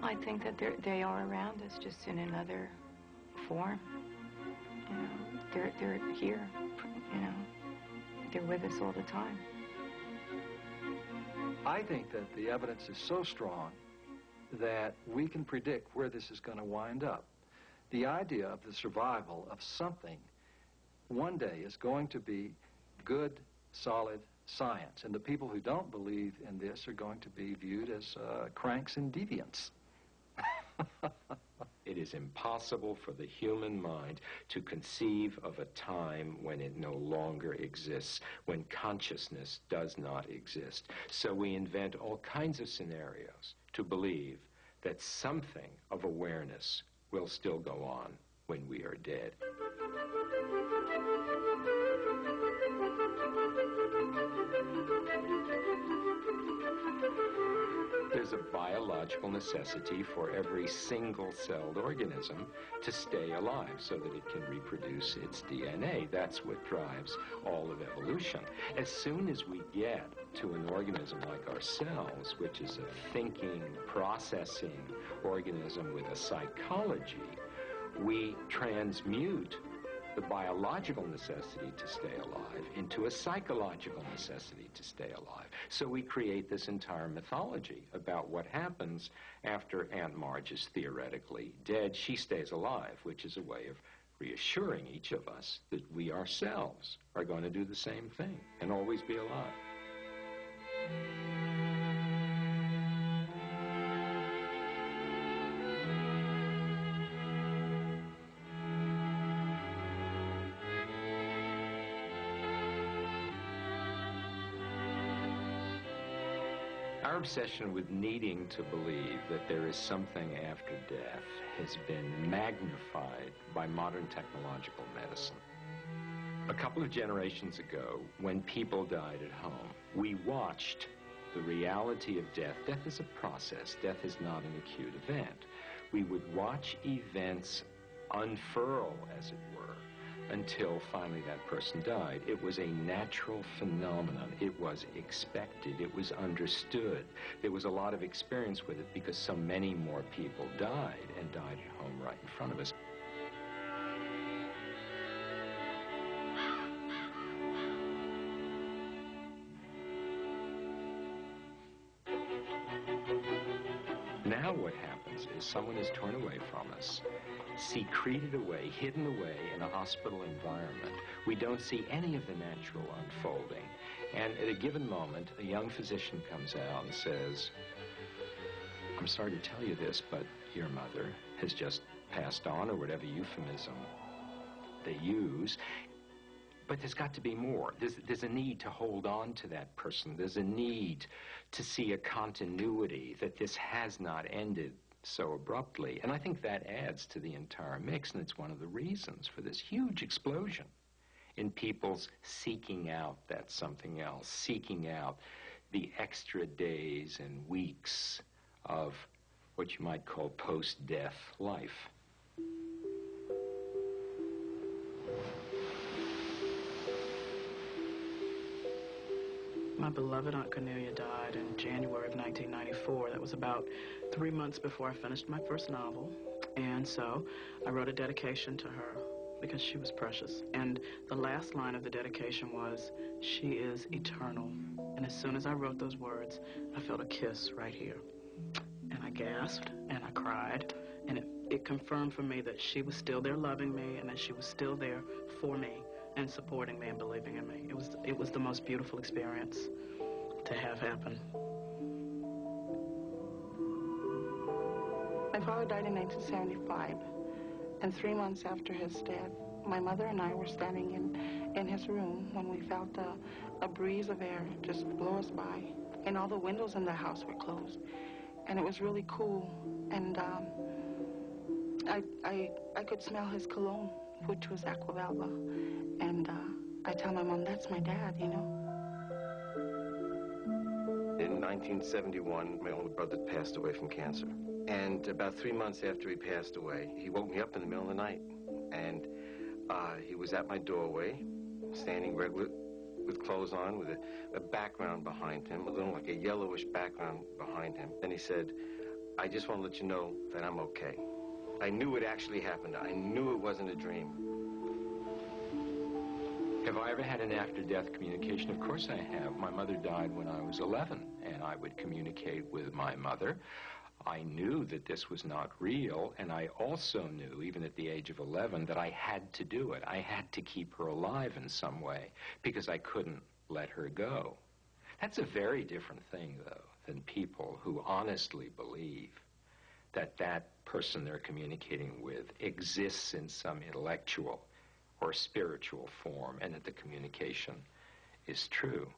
I think that they are around us, just in another form. You know, they're here. You know, they're with us all the time. I think that the evidence is so strong that we can predict where this is going to wind up. The idea of the survival of something one day is going to be good, solid science. And the people who don't believe in this are going to be viewed as cranks and deviants. It is impossible for the human mind to conceive of a time when it no longer exists, when consciousness does not exist. So we invent all kinds of scenarios to believe that something of awareness will still go on when we are dead. There's a biological necessity for every single-celled organism to stay alive so that it can reproduce its DNA. That's what drives all of evolution. As soon as we get to an organism like ourselves, which is a thinking, processing organism with a psychology, we transmute the biological necessity to stay alive into a psychological necessity to stay alive. So we create this entire mythology about what happens after Aunt Marge is theoretically dead. She stays alive, which is a way of reassuring each of us that we ourselves are going to do the same thing and always be alive. Our obsession with needing to believe that there is something after death has been magnified by modern technological medicine. A couple of generations ago, when people died at home, we watched the reality of death. Death is a process. Death is not an acute event. We would watch events unfurl, as it were, until finally that person died. It was a natural phenomenon. It was expected. It was understood. There was a lot of experience with it because so many more people died, and died at home right in front of us. Now what happens is someone is torn away from us, secreted away, hidden away in a hospital environment. We don't see any of the natural unfolding. And at a given moment, a young physician comes out and says, "I'm sorry to tell you this, but your mother has just passed on," or whatever euphemism they use. But there's got to be more. There's a need to hold on to that person. There's a need to see a continuity, that this has not ended so abruptly. And I think that adds to the entire mix, and it's one of the reasons for this huge explosion in people's seeking out that something else, seeking out the extra days and weeks of what you might call post-death life. My beloved Aunt Cornelia died in January of 1994. That was about 3 months before I finished my first novel. And so I wrote a dedication to her because she was precious. And the last line of the dedication was, "She is eternal." And as soon as I wrote those words, I felt a kiss right here. And I gasped and I cried. And it confirmed for me that she was still there loving me, and that she was still there for me and supporting me and believing in me. It was the most beautiful experience to have happen. My father died in 1975, and 3 months after his death, my mother and I were standing in his room when we felt a breeze of air just blow us by, and all the windows in the house were closed, and it was really cool, and I could smell his cologne, which was Aquavalva, and I tell my mom, "That's my dad, you know." In 1971, my older brother passed away from cancer. And about 3 months after he passed away, he woke me up in the middle of the night. And he was at my doorway, standing with clothes on, with a background behind him, a little like a yellowish background behind him. And he said, I just want to let you know that I'm okay. I knew it actually happened. I knew it wasn't a dream. Have I ever had an after-death communication? Of course I have. My mother died when I was 11, and I would communicate with my mother. I knew that this was not real, and I also knew, even at the age of 11, that I had to do it. I had to keep her alive in some way, because I couldn't let her go. That's a very different thing, though, than people who honestly believe that that person they're communicating with exists in some intellectual or spiritual form, and that the communication is true.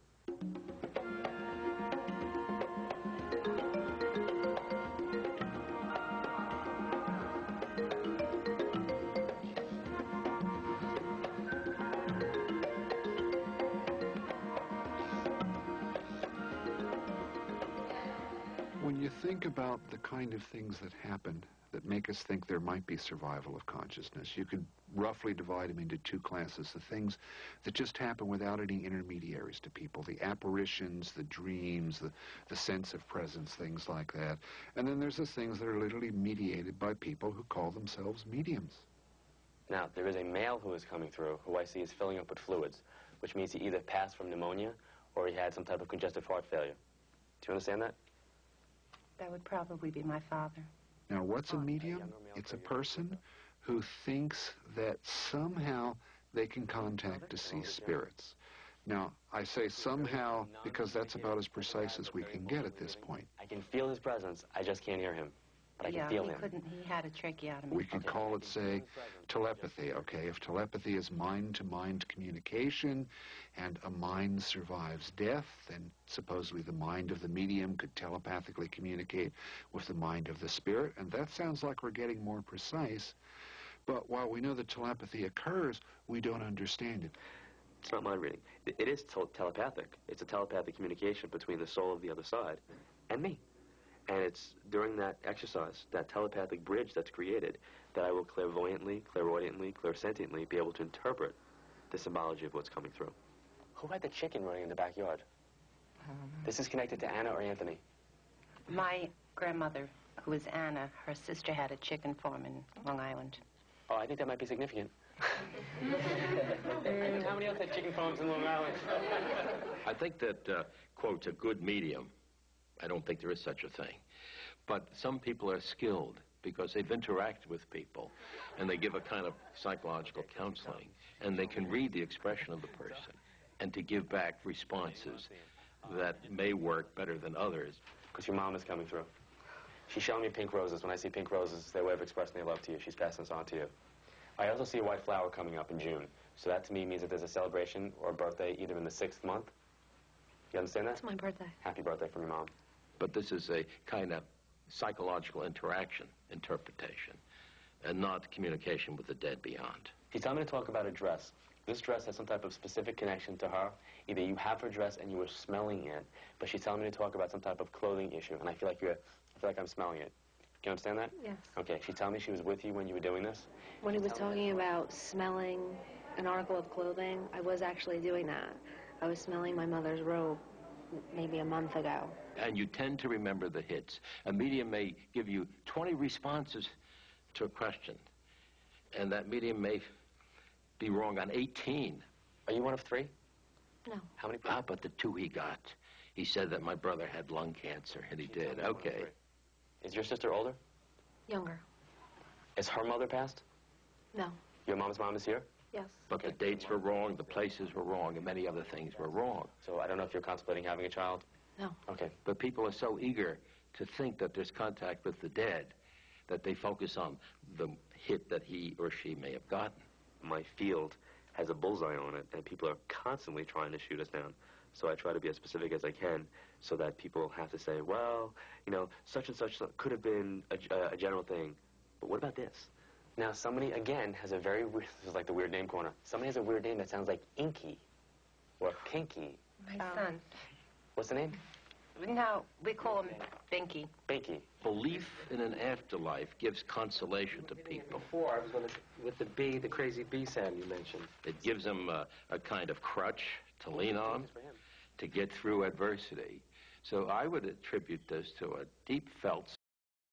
When you think about the kind of things that happen that make us think there might be survival of consciousness, you could roughly divide them into two classes. The things that just happen without any intermediaries to people, the apparitions, the dreams, the sense of presence, things like that. And then there's the things that are literally mediated by people who call themselves mediums. Now, there is a male who is coming through who I see is filling up with fluids, which means he either passed from pneumonia or he had some type of congestive heart failure. Do you understand that? That would probably be my father. Now, what's a medium? It's a person who thinks that somehow they can contact deceased spirits. Now, I say somehow because that's about as precise as we can get at this point. I can feel his presence. I just can't hear him. But I can feel him. He had a tracheotomy. We could call it, say, telepathy, okay? If telepathy is mind-to-mind communication and a mind survives death, then supposedly the mind of the medium could telepathically communicate with the mind of the spirit, and that sounds like we're getting more precise. But while we know that telepathy occurs, we don't understand it. It's not mind reading. It is telepathic. It's a telepathic communication between the soul of the other side and me. And it's during that exercise, that telepathic bridge that's created, that I will clairvoyantly, clairaudiently, clairsentiently be able to interpret the symbology of what's coming through. Who had the chicken running in the backyard? This is connected to Anna or Anthony? My grandmother, who is Anna, her sister had a chicken farm in Long Island. Oh, I think that might be significant. How many else had chicken farms in Long Island? I think that, quote, a good medium, I don't think there is such a thing. But some people are skilled because they've interacted with people and they give a kind of psychological counseling and they can read the expression of the person and to give back responses that may work better than others. Because your mom is coming through. She's showing me pink roses. When I see pink roses, it's their way of expressing their love to you. She's passing this on to you. I also see a white flower coming up in June. So that to me means that there's a celebration or a birthday either in the 6th month. You understand that? It's my birthday. Happy birthday from your mom. But this is a kind of psychological interaction, interpretation, and not communication with the dead beyond. She's telling me to talk about a dress. This dress has some type of specific connection to her. Either you have her dress and you were smelling it, but she's telling me to talk about some type of clothing issue, and I feel like I'm smelling it. Do you understand that? Yes. Okay, she's telling me she was with you when you were doing this? When he was talking about smelling an article of clothing, I was actually doing that. I was smelling my mother's robe maybe a month ago. And you tend to remember the hits. A medium may give you 20 responses to a question, and that medium may be wrong on 18. Are you one of 3? No. How many? But the 2 he got. He said that my brother had lung cancer, and he did. Okay. Is your sister older? Younger. Is her mother passed? No. Your mom's mom is here? Yes. But the dates were wrong, the places were wrong, and many other things were wrong. So I don't know if you're contemplating having a child? No. Okay. But people are so eager to think that there's contact with the dead that they focus on the hit that he or she may have gotten. My field has a bullseye on it, and people are constantly trying to shoot us down. So I try to be as specific as I can so that people have to say, well, you know, such and such could have been a general thing. But what about this? Now, somebody, again, has a very weird, this is like the weird name corner. Somebody has a weird name that sounds like Inky or Pinky. My son. What's the name? No, we call him Binky. Binky. Belief in an afterlife gives consolation to people. Before, I was going to, with the bee, the crazy bee sound you mentioned. It gives them a kind of crutch to lean on to get through adversity. So I would attribute this to a deep felt